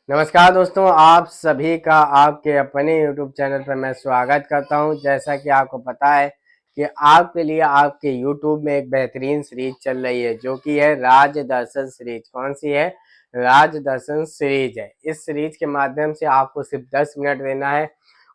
नमस्कार दोस्तों, आप सभी का आपके अपने YouTube चैनल पर मैं स्वागत करता हूं। जैसा कि आपको पता है कि आपके लिए आपके YouTube में एक बेहतरीन सीरीज चल रही है जो कि है राज दर्शन सीरीज। कौन सी है? राज दर्शन सीरीज है। इस सीरीज के माध्यम से आपको सिर्फ 10 मिनट देना है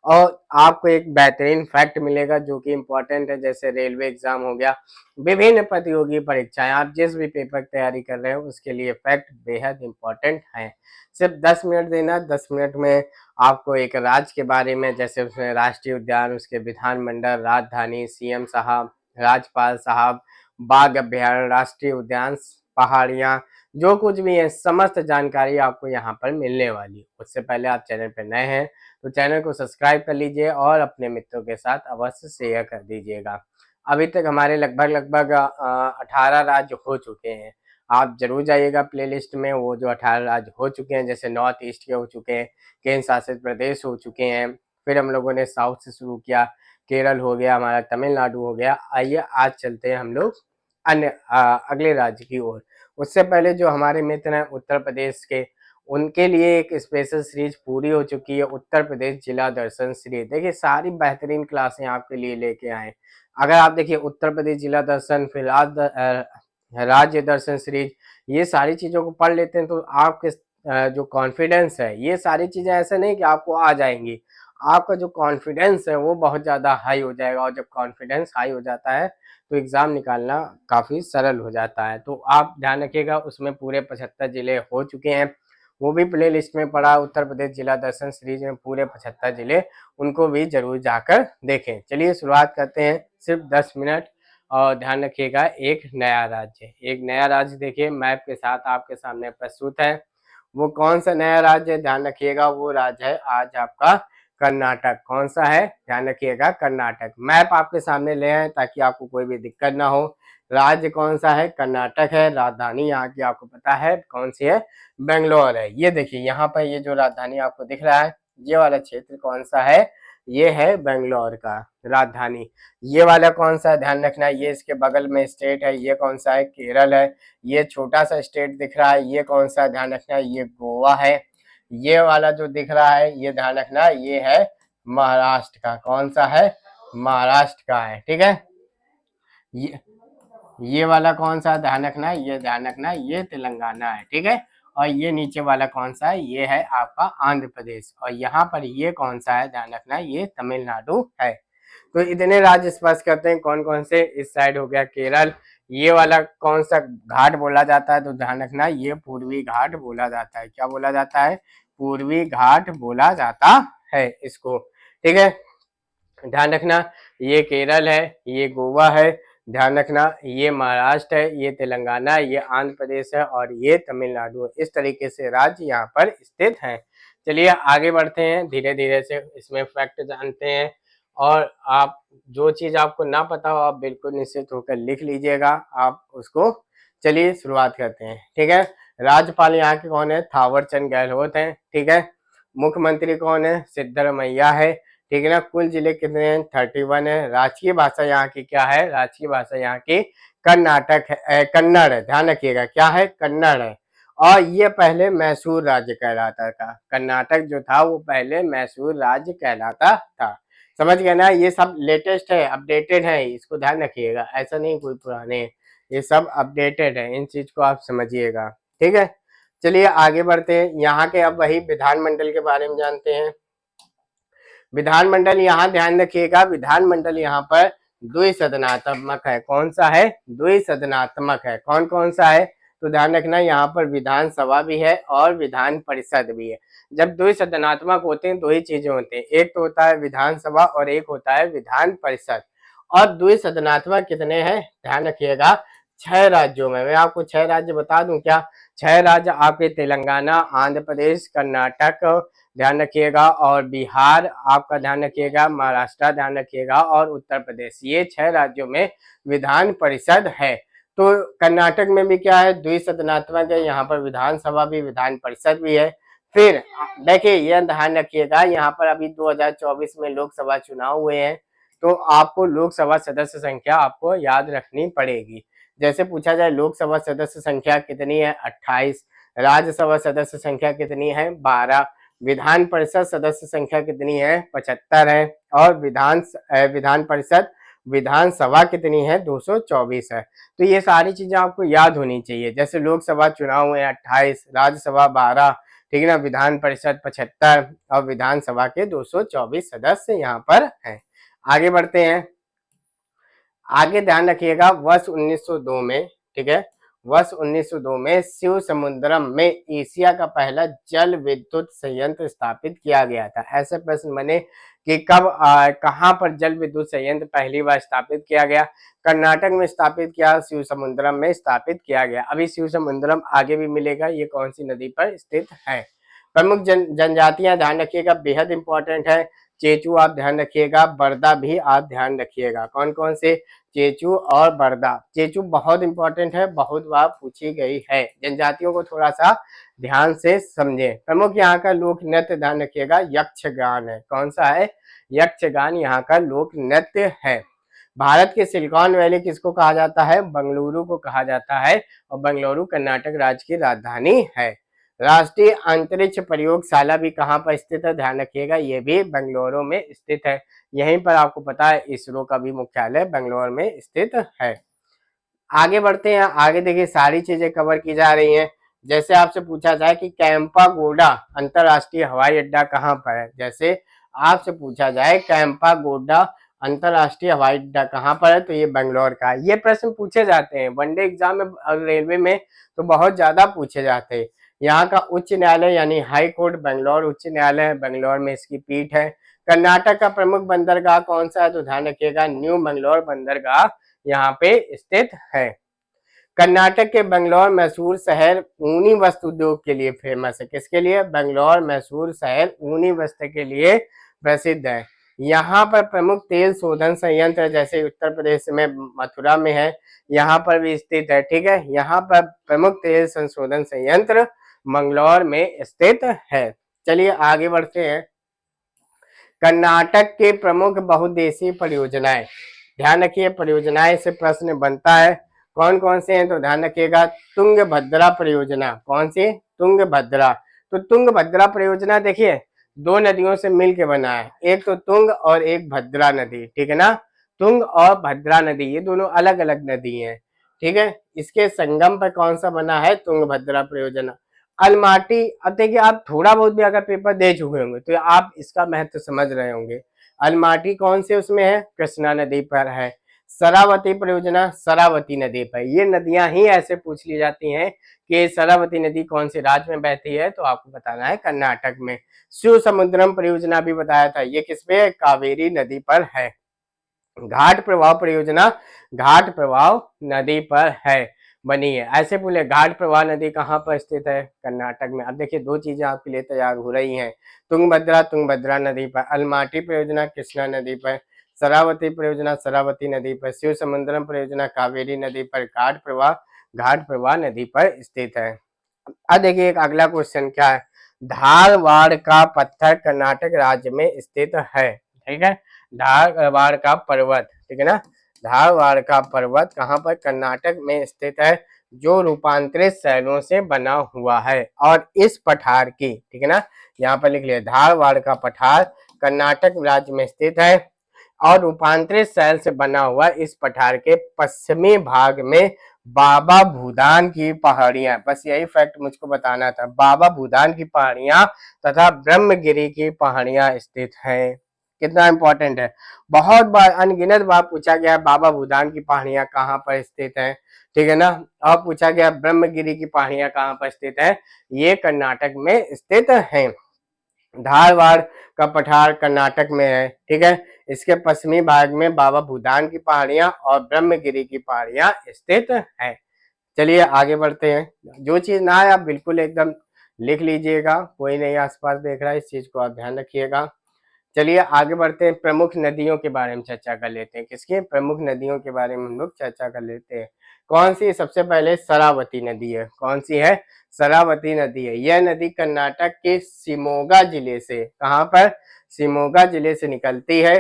और आपको एक बेहतरीन फैक्ट मिलेगा जो कि इम्पोर्टेंट है। जैसे रेलवे एग्जाम हो गया, विभिन्न प्रतियोगी परीक्षाएं, आप जिस भी पेपर की तैयारी कर रहे हो उसके लिए फैक्ट बेहद इम्पोर्टेंट है। सिर्फ 10 मिनट देना। 10 मिनट में आपको एक राज्य के बारे में, जैसे उसमें राष्ट्रीय उद्यान, उसके विधानमंडल, राजधानी, सीएम साहब, राज्यपाल साहब, बाघ अभ्यारण्य, राष्ट्रीय उद्यान, पहाड़ियाँ, जो कुछ भी है समस्त जानकारी आपको यहाँ पर मिलने वाली है। उससे पहले आप चैनल पर नए हैं तो चैनल को सब्सक्राइब कर लीजिए और अपने मित्रों के साथ अवश्य शेयर कर दीजिएगा। अभी तक हमारे लगभग 18 राज्य हो चुके हैं। आप जरूर जाइएगा प्लेलिस्ट में, वो जो 18 राज्य हो चुके हैं, जैसे नॉर्थ ईस्ट के हो चुके हैं, केंद्र शासित प्रदेश हो चुके हैं, फिर हम लोगों ने साउथ से शुरू किया, केरल हो गया, हमारा तमिलनाडु हो गया। आइए आज चलते हैं हम लोग अन्य अगले राज्य की ओर। उससे पहले जो हमारे मित्र हैं उत्तर प्रदेश के, उनके लिए एक स्पेशल सीरीज पूरी हो चुकी है, उत्तर प्रदेश जिला दर्शन सीरीज। देखिए सारी बेहतरीन क्लासें आपके लिए लेके आए। अगर आप देखिए उत्तर प्रदेश जिला दर्शन, फिर राज्य दर्शन सीरीज, ये सारी चीज़ों को पढ़ लेते हैं तो आपके जो कॉन्फिडेंस है, ये सारी चीज़ें ऐसे नहीं कि आपको आ जाएंगी, आपका जो कॉन्फिडेंस है वो बहुत ज़्यादा हाई हो जाएगा। और जब कॉन्फिडेंस हाई हो जाता है तो एग्ज़ाम निकालना काफ़ी सरल हो जाता है। तो आप ध्यान रखिएगा, उसमें पूरे 75 जिले हो चुके हैं, वो भी प्ले लिस्ट में पड़ा। उत्तर प्रदेश जिला दर्शन सीरीज में पूरे 75 जिले, उनको भी जरूर जाकर देखें। चलिए शुरुआत करते हैं, सिर्फ 10 मिनट। और ध्यान रखिएगा, एक नया राज्य, एक नया राज्य देखिए मैप के साथ आपके सामने प्रस्तुत है। वो कौन सा नया राज्य है? ध्यान रखिएगा, वो राज्य है आज आपका कर्नाटक। कौन सा है? ध्यान रखिएगा, कर्नाटक। मैप आपके सामने ले आए ताकि आपको कोई भी दिक्कत ना हो। राज्य कौन सा है? कर्नाटक है। राजधानी यहाँ की आपको पता है कौन सी है? बेंगलोर है। ये देखिए यहाँ पर ये जो राजधानी आपको दिख रहा है, ये वाला क्षेत्र कौन सा है? ये है बेंगलोर का राजधानी। ये वाला कौन सा है? ध्यान रखना, ये इसके बगल में स्टेट है। ये कौन सा है? केरल है। ये छोटा सा स्टेट दिख रहा है, ये कौन सा? ध्यान रखना, ये गोवा है। ये वाला जो दिख रहा है, ये ध्यान रखना, ये है महाराष्ट्र का। कौन सा है? महाराष्ट्र का है। ठीक है। ये ये वाला कौन सा? ध्यान रखना, ये ध्यान रखना, ये तेलंगाना है। ठीक है। और ये नीचे वाला कौन सा है? ये है आपका आंध्र प्रदेश। और यहाँ पर ये कौन सा है? ध्यान रखना, ये तमिलनाडु है। तो इतने राज्य स्पर्श करते हैं कौन कौन से? इस साइड हो गया केरल। ये वाला कौन सा घाट बोला जाता है? तो ध्यान रखना, ये पूर्वी घाट बोला जाता है। क्या बोला जाता है? पूर्वी घाट बोला जाता है इसको। ठीक है। ध्यान रखना, ये केरल है, ये गोवा है। ध्यान रखना, ये महाराष्ट्र है, ये तेलंगाना है, ये आंध्र प्रदेश है और ये तमिलनाडु है। इस तरीके से राज्य यहाँ पर स्थित हैं। चलिए आगे बढ़ते हैं, धीरे धीरे से इसमें फैक्ट जानते हैं। और आप जो चीज़ आपको ना पता हो आप बिल्कुल निश्चित होकर लिख लीजिएगा आप उसको। चलिए शुरुआत करते हैं। ठीक है। राज्यपाल यहाँ के कौन है? थावर चंद गहलोत हैं। ठीक है। मुख्यमंत्री कौन है? सिद्धरमैया है। ठीक है ना। कुल जिले कितने हैं? 31 है। राजकीय भाषा यहाँ की क्या है? राजकीय भाषा यहाँ की कर्नाटक है, कन्नड़ है। ध्यान रखिएगा, क्या है? कन्नड़ है। और ये पहले मैसूर राज्य कहलाता था। कर्नाटक जो था वो पहले मैसूर राज्य कहलाता था। समझ गए ना? ये सब लेटेस्ट है, अपडेटेड है, इसको ध्यान रखिएगा, ऐसा नहीं कोई पुराने हैं, ये सब अपडेटेड है, इन चीज को आप समझिएगा। ठीक है। चलिए आगे बढ़ते हैं, यहाँ के अब वही विधानमंडल के बारे में जानते हैं। विधानमंडल यहाँ ध्यान रखिएगा, विधानमंडल यहाँ पर द्विसदनात्मक है। कौन सा है? द्विसदनात्मक है। कौन कौन सा है? तो ध्यान रखना, यहाँ पर विधानसभा भी है और विधान परिषद भी है। जब द्विसदनात्मक होते हैं दो ही चीजें होती हैं, एक तो होता है विधानसभा और एक होता है विधान परिषद। और द्विसदनात्मक कितने हैं? ध्यान रखिएगा, 6 राज्यों में। मैं आपको 6 राज्य बता दूं क्या? 6 राज्य आपके तेलंगाना, आंध्र प्रदेश, कर्नाटक ध्यान रखिएगा, और बिहार आपका ध्यान रखिएगा, महाराष्ट्र ध्यान रखिएगा, और उत्तर प्रदेश। ये 6 राज्यों में विधान परिषद है। तो कर्नाटक में भी क्या है? द्विसदनात्मक है, यहाँ पर विधानसभा भी विधान परिषद भी है। फिर देखिए यह ध्यान रखिएगा, यहाँ पर अभी 2024 में लोकसभा चुनाव हुए हैं, तो आपको लोकसभा सदस्य संख्या आपको याद रखनी पड़ेगी। जैसे पूछा जाए लोकसभा सदस्य संख्या कितनी है? 28। राज्यसभा सदस्य संख्या कितनी है? 12। विधान परिषद सदस्य संख्या कितनी है? 75 है। और विधान परिषद विधानसभा कितनी है? 224 है। तो ये सारी चीजें आपको याद होनी चाहिए। जैसे लोकसभा चुनाव में 28, राज्यसभा 12, ठीक है ना, विधान परिषद 75 और विधानसभा के 224 सदस्य यहाँ पर हैं। आगे बढ़ते हैं। आगे ध्यान रखिएगा, वर्ष 1902 में, ठीक है, वर्ष 1902 में शिव समुद्रम में एशिया का पहला जल विद्युत संयंत्र स्थापित किया गया था। ऐसे प्रश्न बने कि कब कहां पर जल विद्युत संयंत्र पहली बार स्थापित किया गया? कर्नाटक में स्थापित किया, शिव समुद्रम में स्थापित किया गया। अभी शिव समुद्रम आगे भी मिलेगा, ये कौन सी नदी पर स्थित है? प्रमुख जनजातियां ध्यान रखिएगा, बेहद इंपॉर्टेंट है। चेचू आप ध्यान रखिएगा, बरदा भी आप ध्यान रखिएगा। कौन कौन से? चेचू और बरदा। चेचू बहुत इंपॉर्टेंट है, बहुत बार पूछी गई है। जनजातियों को थोड़ा सा ध्यान से समझे। प्रमुख यहाँ का लोक नृत्य ध्यान रखिएगा, यक्षगान है। कौन सा है? यक्षगान यहाँ का लोक नृत्य है। भारत के सिलिकॉन वैली किसको कहा जाता है? बंगलुरु को कहा जाता है। और बंगलुरु कर्नाटक राज्य की राजधानी है। राष्ट्रीय अंतरिक्ष प्रयोगशाला भी कहाँ पर स्थित है? ध्यान रखिएगा, ये भी बेंगलुरु में स्थित है। यहीं पर आपको पता है इसरो का भी मुख्यालय बेंगलुरु में स्थित है। आगे बढ़ते हैं। आगे देखिए सारी चीजें कवर की जा रही हैं। जैसे आपसे पूछा जाए कि कैंपागोडा अंतरराष्ट्रीय हवाई अड्डा कहाँ पर है? जैसे आपसे पूछा जाए कैंपागोडा अंतरराष्ट्रीय हवाई अड्डा कहाँ पर है, तो ये बेंगलोर का है। ये प्रश्न पूछे जाते हैं वनडे एग्जाम में और रेलवे में, तो बहुत ज्यादा पूछे जाते हैं। यहाँ का उच्च न्यायालय यानी हाई कोर्ट बेंगलोर उच्च न्यायालय है, बेंगलोर में इसकी पीठ है। कर्नाटक का प्रमुख बंदरगाह कौन सा है? तो ध्यान रखिएगा, न्यू बेंगलोर बंदरगाह यहाँ पे स्थित है। कर्नाटक के बेंगलोर मैसूर शहर ऊनी वस्त्र उद्योग के लिए फेमस है। किसके लिए? बेंगलोर मैसूर शहर ऊनी वस्त्र के लिए प्रसिद्ध है। यहाँ पर प्रमुख तेल शोधन संयंत्र जैसे उत्तर प्रदेश में मथुरा में है, यहाँ पर भी स्थित है। ठीक है, यहाँ पर प्रमुख तेल संशोधन संयंत्र मंगलौर में स्थित है। चलिए आगे बढ़ते हैं। कर्नाटक के प्रमुख बहुउद्देशीय परियोजनाएं, ध्यान रखिए परियोजनाएं से प्रश्न बनता है। कौन कौन से हैं? तो ध्यान रखिएगा, तुंगभद्रा परियोजना। कौन सी? तुंगभद्रा। तो तुंगभद्रा परियोजना देखिए दो नदियों से मिलके बना है, एक तो तुंग और एक भद्रा नदी, ठीक है ना। तुंग और भद्रा नदी ये दोनों अलग अलग नदी हैं, ठीक है। इसके संगम पर कौन सा बना है? तुंगभद्रा परियोजना। अलमाटी, अब देखिए आप थोड़ा बहुत भी अगर पेपर दे चुके होंगे तो आप इसका महत्व समझ रहे होंगे। अलमाटी कौन से उसमें है? कृष्णा नदी पर है। शरावती परियोजना शरावती नदी पर। ये नदियां ही ऐसे पूछ ली जाती हैं कि शरावती नदी कौन से राज्य में बहती है, तो आपको बताना है कर्नाटक में। शिव समुद्रम परियोजना भी बताया था, ये किस पे? कावेरी नदी पर है। घाट प्रवाह परियोजना घाट प्रवाह नदी पर है, बनी है। ऐसे बोले घाट प्रवाह नदी कहाँ पर स्थित है? कर्नाटक में। अब देखिए दो चीजें आपके लिए तैयार हो रही हैं, तुंगभद्रा नदी पर, अलमाटी परियोजना कृष्णा नदी पर, शरावती परियोजना शरावती नदी पर, शिव समुद्रम परियोजना कावेरी नदी पर, घाट प्रवाह नदी पर स्थित है। अब देखिए एक अगला क्वेश्चन क्या है? धारवाड़ का पत्थर कर्नाटक राज्य में स्थित है, ठीक है। धारवाड़ का पर्वत, ठीक है ना, धारवाड़ का पर्वत कहाँ पर? कर्नाटक में स्थित है, जो रूपांतरित शैलों से बना हुआ है। और इस पठार की, ठीक है ना, यहाँ पर लिख लिया धारवाड़ का पठार कर्नाटक राज्य में स्थित है और रूपांतरित शैल से बना हुआ इस पठार के पश्चिमी भाग में बाबा भूदान की पहाड़ियां, बस यही फैक्ट मुझको बताना था, बाबा भूदान की पहाड़ियां तथा ब्रह्मगिरी की पहाड़ियां स्थित हैं। कितना इंपॉर्टेंट है, बहुत बार अनगिनत बार पूछा गया बाबा भूदान की पहाड़ियां कहाँ पर स्थित है, ठीक है ना। और पूछा गया ब्रह्मगिरी की पहाड़ियां कहाँ पर स्थित है, ये कर्नाटक में स्थित है। धारवाड़ का पठार कर्नाटक में है, ठीक है। इसके पश्चिमी भाग में बाबा भूदान की पहाड़ियां और ब्रह्मगिरी की पहाड़ियां स्थित है। चलिए आगे बढ़ते हैं। जो चीज ना है आप बिल्कुल एकदम लिख लीजिएगा, कोई नहीं आसपास देख रहा है, इस चीज को आप ध्यान रखिएगा। चलिए आगे बढ़ते हैं, प्रमुख नदियों के बारे में चर्चा कर लेते हैं। किसके? प्रमुख नदियों के बारे में हम लोग चर्चा कर लेते हैं। कौन सी? सबसे पहले शरावती नदी है। कौन सी है? शरावती नदी है। यह नदी कर्नाटक के शिमोगा जिले से, कहाँ पर? शिमोगा जिले से निकलती है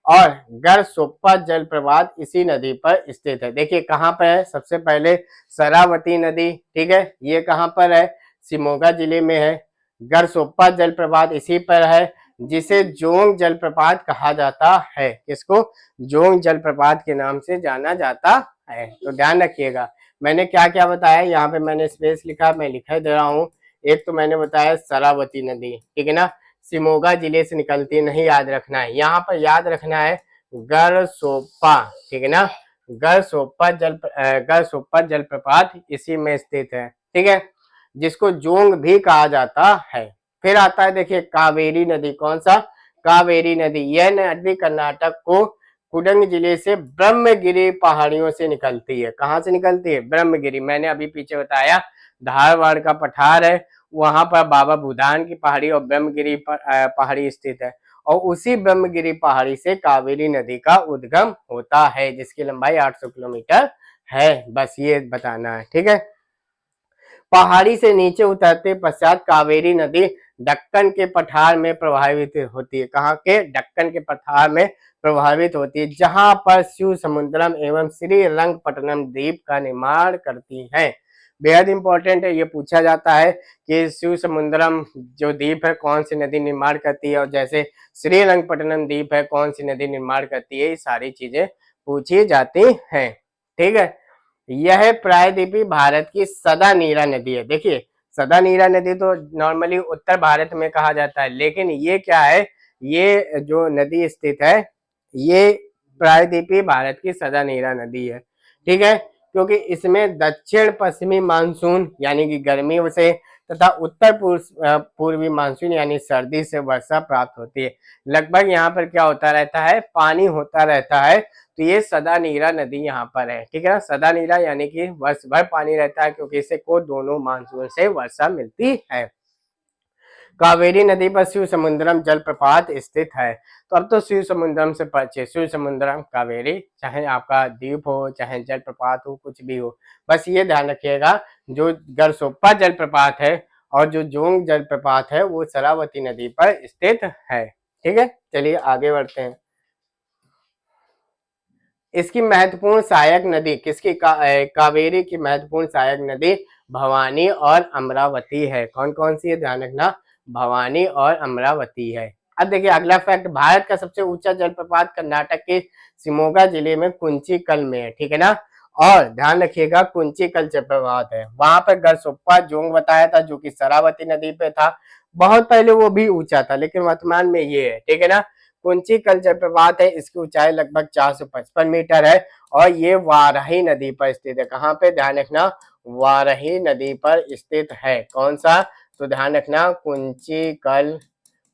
और गरसोप्पा जलप्रपात इसी नदी पर स्थित है। देखिए कहाँ पर है? सबसे पहले शरावती नदी, ठीक है, ये कहाँ पर है? शिमोगा जिले में है। गरसोप्पा जलप्रपात इसी पर है, जिसे जोंग जलप्रपात कहा जाता है। किसको? जोंग जलप्रपात के नाम से जाना जाता है। तो ध्यान रखिएगा, मैंने क्या क्या बताया, यहाँ पे मैंने स्पेस लिखा, मैं लिखा दे रहा हूँ। एक तो मैंने बताया शरावती नदी, ठीक है ना, शिमोगा जिले से निकलती है, नहीं याद रखना है, यहाँ पर याद रखना है गरसोप्पा, ठीक है ना, गरसोप्पा जलप्रपात इसी में स्थित है, ठीक है, जिसको जोंग भी कहा जाता है। फिर आता है देखिए कावेरी नदी। कौन सा? कावेरी नदी। यह नदी कर्नाटक को कुडंग जिले से ब्रह्मगिरी पहाड़ियों से निकलती है। कहाँ से निकलती है? ब्रह्मगिरी। मैंने अभी पीछे बताया धारवाड़ का पठार है, वहां पर बाबा भूदान की पहाड़ी और ब्रह्मगिरी पहाड़ी स्थित है, और उसी ब्रह्मगिरी पहाड़ी से कावेरी नदी का उद्गम होता है, जिसकी लंबाई 800 किलोमीटर है। बस ये बताना है, ठीक है। पहाड़ी से नीचे उतरते पश्चात कावेरी नदी दक्कन के पठार में प्रभावित होती है। कहाँ के? दक्कन के पठार में प्रभावित होती है, जहां पर शिव समुद्रम एवं श्रीरंगपट्टनम द्वीप का निर्माण करती है। बेहद इंपॉर्टेंट है, ये पूछा जाता है कि शिव समुद्रम जो द्वीप है कौन सी नदी निर्माण करती है, और जैसे श्रीरंगपट्टनम द्वीप है कौन सी नदी निर्माण करती है, ये सारी चीजें पूछी जाती हैं, ठीक है। यह प्रायद्वीपी भारत की सदा नीरा नदी है। देखिए सदा नीरा नदी तो नॉर्मली उत्तर भारत में कहा जाता है, लेकिन ये क्या है, ये जो नदी स्थित है ये प्रायद्वीपी भारत की सदा नीरा नदी है, ठीक है, क्योंकि इसमें दक्षिण पश्चिमी मानसून यानी कि गर्मी से तथा उत्तर पूर्वी मानसून यानी सर्दी से वर्षा प्राप्त होती है। लगभग यहाँ पर क्या होता रहता है, पानी होता रहता है, तो ये सदा नीरा नदी यहाँ पर है, ठीक है ना। सदा नीरा यानी कि वर्ष भर पानी रहता है, क्योंकि इसे को दोनों मानसून से वर्षा मिलती है। कावेरी नदी पर शिव समुद्रम जलप्रपात स्थित है। तो अब तो शिव समुद्रम से परिचय, शिव समुद्रम कावेरी, चाहे आपका द्वीप हो चाहे जलप्रपात हो कुछ भी हो, बस ये ध्यान रखिएगा जो गरसोप्पा जलप्रपात है और जो जोंग जलप्रपात है वो शरावती नदी पर स्थित है, ठीक है। चलिए आगे बढ़ते हैं। इसकी महत्वपूर्ण सहायक नदी किसकी? कावेरी की महत्वपूर्ण सहायक नदी भवानी और अमरावती है। कौन कौन सी है? ध्यान रखना, भवानी और अमरावती है। अब देखिए अगला फैक्ट, भारत का सबसे ऊंचा जलप्रपात कर्नाटक के शिमोगा जिले में कुंचिकल में है, ठीक है ना। और ध्यान रखिएगा कुंचिकल जलप्रपात है, वहां पर गरसोप्पा जोंग बताया था जो कि शरावती नदी पे था, बहुत पहले वो भी ऊंचा था, लेकिन वर्तमान में ये है, ठीक है ना। कुंचिकल जलप्रपात है, इसकी ऊंचाई लगभग 455 मीटर है और ये वाराही नदी पर स्थित है। कहाँ पे? ध्यान रखना, वाराही नदी पर स्थित है। कौन सा? तो ध्यान रखना कुंचिकल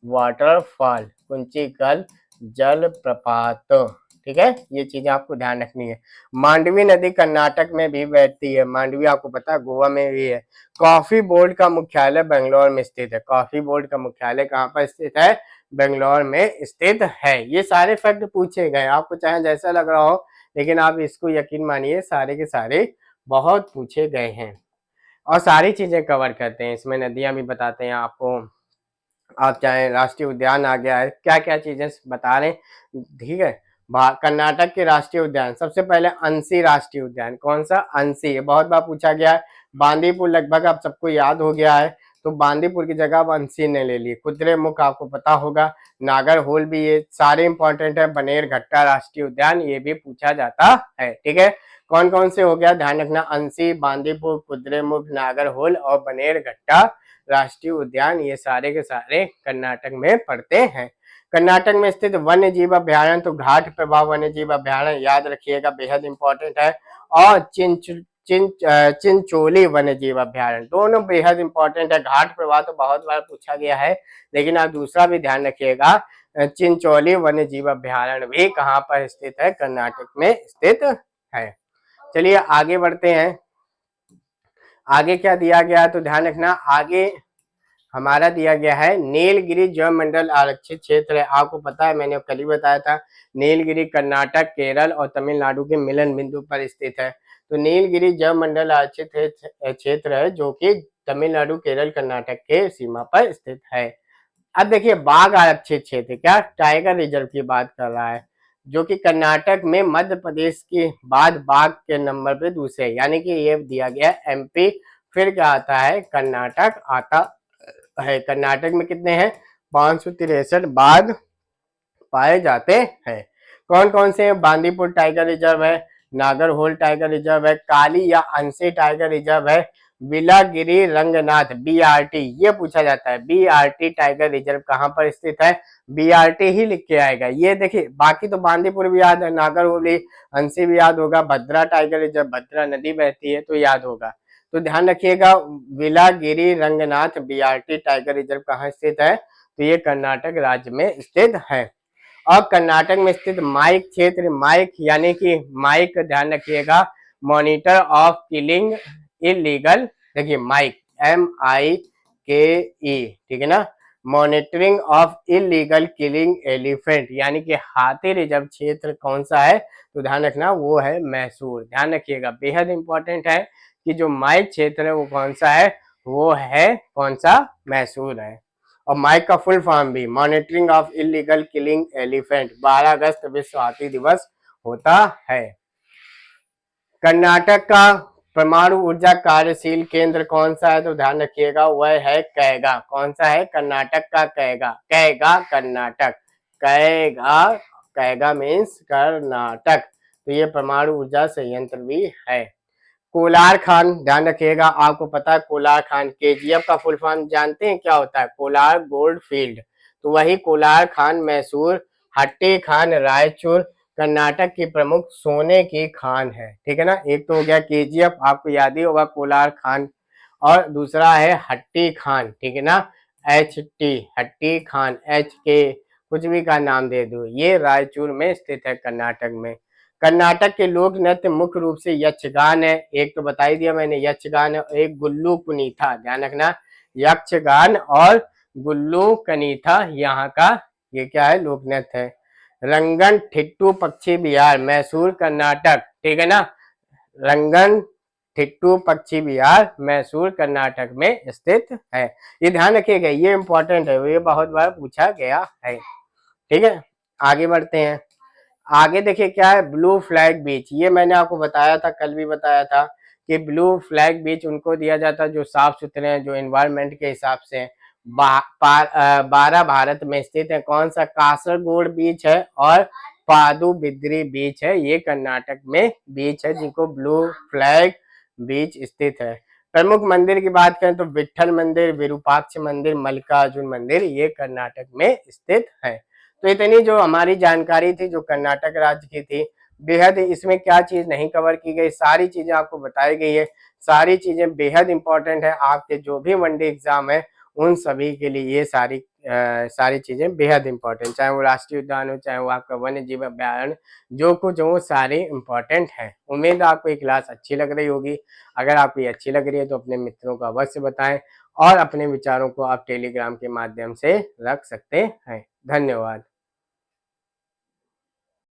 वाटरफॉल, कुंचिकल जलप्रपात, ठीक है, ये चीजें आपको ध्यान रखनी है। मांडवी नदी कर्नाटक में भी बहती है, मांडवी आपको पता है गोवा में भी है। कॉफी बोर्ड का मुख्यालय बेंगलोर में स्थित है। कॉफी बोर्ड का मुख्यालय कहाँ पर स्थित है? बेंगलोर में स्थित है। ये सारे फैक्ट पूछे गए, आपको चाहे जैसा लग रहा हो, लेकिन आप इसको यकीन मानिए सारे के सारे बहुत पूछे गए हैं और सारी चीजें कवर करते हैं इसमें। नदियां भी बताते हैं आपको, आप चाहे राष्ट्रीय उद्यान आ गया है, क्या क्या चीजें बता रहे हैं, ठीक है। कर्नाटक के राष्ट्रीय उद्यान, सबसे पहले अंसी राष्ट्रीय उद्यान। कौन सा? अंसी, ये बहुत बार पूछा गया है। बांदीपुर लगभग आप सबको याद हो गया है, तो बांदीपुर की जगह अब अंसी ने ले ली। कुद्रेमुख आपको पता होगा, नागरहोल भी, ये सारे इंपॉर्टेंट है। बनेरघट्टा राष्ट्रीय उद्यान, ये भी पूछा जाता है, ठीक है। कौन कौन से हो गया? ध्यान रखना, अंसी, बांदीपुर, कुद्रेमुख, नागरहोल और बनेरघट्टा राष्ट्रीय उद्यान, ये सारे के सारे कर्नाटक में पड़ते हैं। कर्नाटक में स्थित वन्य जीव अभ्यारण्य, तो घाट प्रभाव वन्य जीव अभ्यारण्य याद रखिएगा, बेहद इंपॉर्टेंट है। और चिंचोली वन्य जीव अभ्यारण्य, दोनों बेहद इंपॉर्टेंट है। घाट प्रभाव तो बहुत बार पूछा गया है, लेकिन आप दूसरा भी ध्यान रखिएगा, चिंचोली वन्य जीव अभ्यारण्य भी कहाँ पर स्थित है? कर्नाटक में स्थित है। चलिए आगे बढ़ते हैं। आगे क्या दिया गया, तो ध्यान रखना, आगे हमारा दिया गया है नीलगिरी जैव मंडल आरक्षित क्षेत्र है। आपको पता है, मैंने कल ही बताया था, नीलगिरी कर्नाटक, केरल और तमिलनाडु के मिलन बिंदु पर स्थित है। तो नीलगिरी जैव मंडल आरक्षित क्षेत्र है जो कि तमिलनाडु, केरल, कर्नाटक के सीमा पर स्थित है। अब देखिए बाघ आरक्षित क्षेत्र, क्या टाइगर रिजर्व की बात कर रहा है, जो कि कर्नाटक में मध्य प्रदेश के बाद बाघ के नंबर पे दूसरे, यानी कि ये दिया गया एमपी, फिर क्या आता है, कर्नाटक आता है। कर्नाटक में कितने हैं, 563 बाघ पाए जाते हैं। कौन कौन से हैं, बांदीपुर टाइगर रिजर्व है, नागरहोल टाइगर रिजर्व है, काली या अंशी टाइगर रिजर्व है, बिलागिरी रंगनाथ BRT, ये पूछा जाता है BRT टाइगर रिजर्व कहाँ पर स्थित है, BRT ही लिख के आएगा। ये देखिए, बाकी तो बांदीपुर भी याद है, नागरहोली, अंशी भी याद होगा, भद्रा टाइगर रिजर्व, भद्रा नदी बहती है तो याद होगा। तो ध्यान रखिएगा, बिलागिरी रंगनाथ BRT टाइगर रिजर्व कहाँ स्थित है, तो ये कर्नाटक राज्य में स्थित है। और कर्नाटक में स्थित माइक क्षेत्र, माइक यानी कि माइक, ध्यान रखिएगा, मॉनिटर ऑफ किलिंग इलीगल, देखिए माइक MIKE, ठीक है ना, monitoring of illegal killing elephant, यानी कि हाथी रिजर्व क्षेत्र कौन सा है, तो ध्यान रखना वो है मैसूर। ध्यान रखिएगा, बेहद इंपॉर्टेंट है कि जो माइक क्षेत्र है वो कौन सा है, वो है कौन सा, मैसूर है। और माइक का फुल फॉर्म भी, monitoring of illegal killing elephant, 12 अगस्त विश्व हाथी दिवस होता है। कर्नाटक का परमाणु ऊर्जा कार्यशील केंद्र कौन सा है, तो ध्यान रखिएगा वह है कैगा। कौन सा है, कर्नाटक का कैगा, कैगा कर्नाटक, कैगा, कैगा मीन्स कर्नाटक, तो ये परमाणु ऊर्जा संयंत्र भी है। कोलार खान, ध्यान रखिएगा, आपको पता है कोलार खान, KGF का फुल फॉर्म जानते हैं क्या होता है, कोलार गोल्ड फील्ड, तो वही कोलार खान मैसूर, हट्टी खान रायचूर कर्नाटक की प्रमुख सोने की खान है, ठीक है ना। एक तो हो गया KGF, आपको याद ही होगा कोलार खान, और दूसरा है हट्टी खान, ठीक है ना, HT, हट्टी खान, HK, कुछ भी का नाम दे दो, ये रायचूर में स्थित है कर्नाटक में। कर्नाटक के लोक नृत्य मुख्य रूप से यक्षगान है, एक तो बता ही दिया मैंने यक्षगान है, एक गुल्लू कुनीथा, ध्यान रखना, यक्षगान और गुल्लू कनीथा यहाँ का ये क्या है, लोक नृत्य है। रंगन ठिट्टू पक्षी विहार, मैसूर कर्नाटक, ठीक है ना, रंगन ठिट्टू पक्षी विहार मैसूर कर्नाटक में स्थित है। ये ध्यान रखिएगा, ये इंपॉर्टेंट है, ये बहुत बार पूछा गया है, ठीक है। आगे बढ़ते हैं, आगे देखिए क्या है, ब्लू फ्लैग बीच, ये मैंने आपको बताया था, कल भी बताया था कि ब्लू फ्लैग बीच उनको दिया जाता है जो साफ सुथरे हैं, जो एनवायरनमेंट के हिसाब से हैं। 12 भारत में स्थित है, कौन सा, कासरगोड बीच है और पादुबिद्री बीच है, ये कर्नाटक में बीच है जिनको ब्लू फ्लैग बीच स्थित है। प्रमुख मंदिर की बात करें तो विठल मंदिर, विरूपाक्ष मंदिर, मल्लिकार्जुन मंदिर, ये कर्नाटक में स्थित है। तो इतनी जो हमारी जानकारी थी जो कर्नाटक राज्य की थी, बेहद इसमें क्या चीज नहीं कवर की गई, सारी चीजें आपको बताई गई है, सारी चीजें बेहद इंपॉर्टेंट है आपके जो भी वनडे एग्जाम है उन सभी के लिए, ये सारी चीजें बेहद इंपॉर्टेंट, चाहे वो राष्ट्रीय उद्यान हो, चाहे वो आपका वन्य जीव अभ्यारण्य, जो कुछ वो सारे इंपॉर्टेंट है। उम्मीद है आपको ये क्लास अच्छी लग रही होगी, अगर आपको ये अच्छी लग रही है तो अपने मित्रों को अवश्य बताएं और अपने विचारों को आप टेलीग्राम के माध्यम से रख सकते हैं। धन्यवाद।